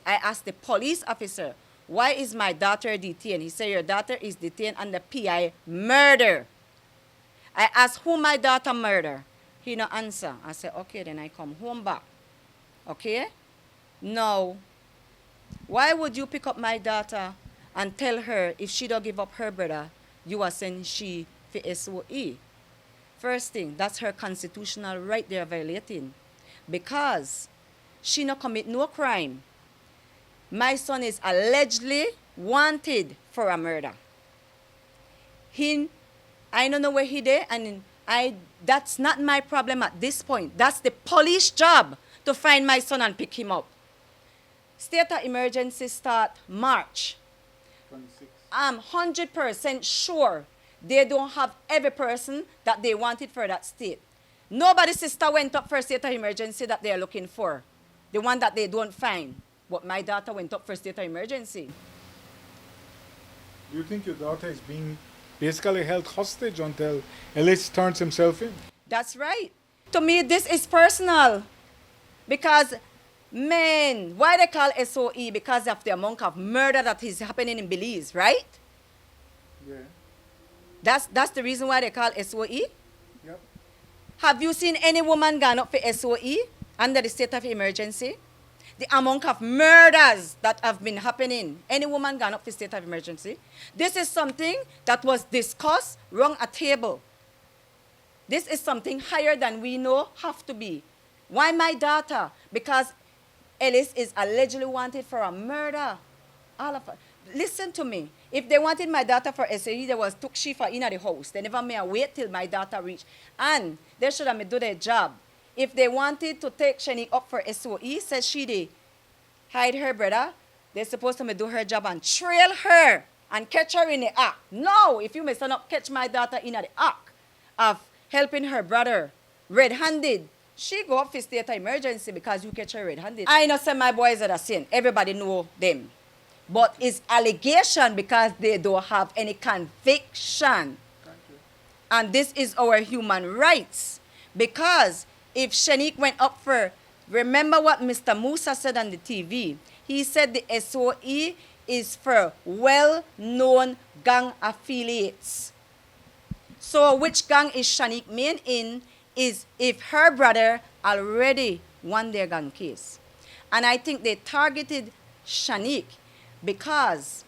I asked the police officer, why is my daughter detained? He said, your daughter is detained under PI murder. I asked who my daughter murder. He no answer. I said, okay, then I come home back. Okay? Now, why would you pick up my daughter and tell her if she don't give up her brother, you are sending she for S.O.E? First thing, that's her constitutional right they're violating. Because she no commit no crime. My son is allegedly wanted for a murder. I don't know where he there, and that's not my problem at this point. That's the police job to find my son and pick him up. State of emergency start March. 26. I'm 100% sure they don't have every person that they wanted for that state. Nobody's sister went up for state of emergency that they're looking for, the one that they don't find. But my daughter went up for state of emergency. Do you think your daughter is being basically held hostage until Ellis turns himself in? That's right. To me, this is personal. Because, man, why they call S.O.E? Because of the amount of murder that is happening in Belize, right? Yeah. That's the reason why they call S.O.E? Yep. Have you seen any woman gone up for S.O.E under the state of emergency? The amount of murders that have been happening, any woman gone up for state of emergency? This is something that was discussed around a table. This is something higher than we know have to be. Why my daughter? Because Ellis is allegedly wanted for a murder. All of it. Listen to me. If they wanted my daughter for SAE, they was took she for in the house. They never made wait till my daughter reached. And they should have do their job. If they wanted to take Shani up for S.O.E, says she they hide her brother, they're supposed to do her job and trail her and catch her in the act. No, if you may stand up, catch my daughter in the act of helping her brother red-handed, she go up for state of emergency because you catch her red-handed. I know say my boys are the same. Everybody know them. But it's allegation because they don't have any conviction. And this is our human rights. Because if Shanique went up for, remember what Mr. Musa said on the TV. He said the S.O.E is for well-known gang affiliates. So which gang is Shanique Meighan in is if her brother already won their gang case. And I think they targeted Shanique because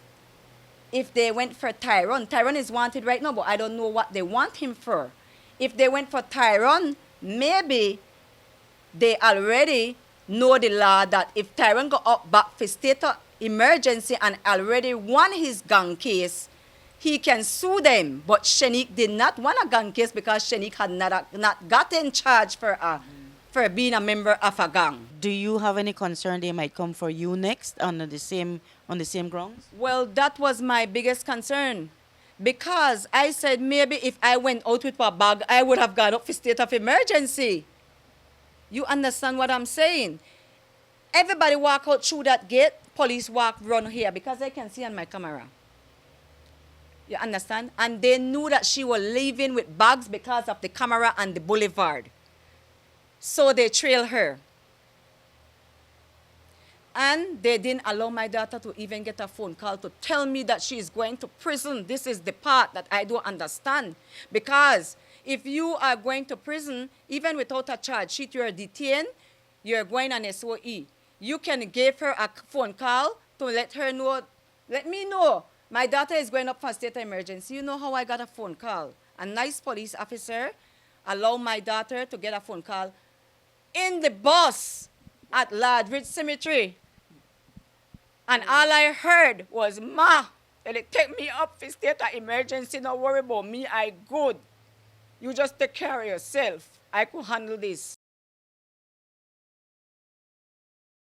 if they went for Tyrone is wanted right now, but I don't know what they want him for. If they went for Tyrone, maybe they already know the law that if Tyrone go up back for state of emergency and already won his gang case, he can sue them. But Shanique did not want a gang case because Shanique had not gotten charged for being a member of a gang. Do you have any concern they might come for you next on the same grounds? Well, that was my biggest concern. Because I said maybe if I went out with a bag, I would have gone up for state of emergency. You understand what I'm saying? Everybody walk out through that gate, police walk run here because they can see on my camera. You understand? And they knew that she was leaving with bags because of the camera and the boulevard. So they trailed her. And they didn't allow my daughter to even get a phone call to tell me that she is going to prison. This is the part that I don't understand. Because if you are going to prison, even without a charge sheet, you're detained, you're going on S.O.E. You can give her a phone call to let her know, let me know, my daughter is going up for state of emergency. You know how I got a phone call? A nice police officer allowed my daughter to get a phone call in the bus at Ladridge Cemetery. And all I heard was, Ma, they take me up for state of emergency, don't worry about me, I good. You just take care of yourself. I could handle this.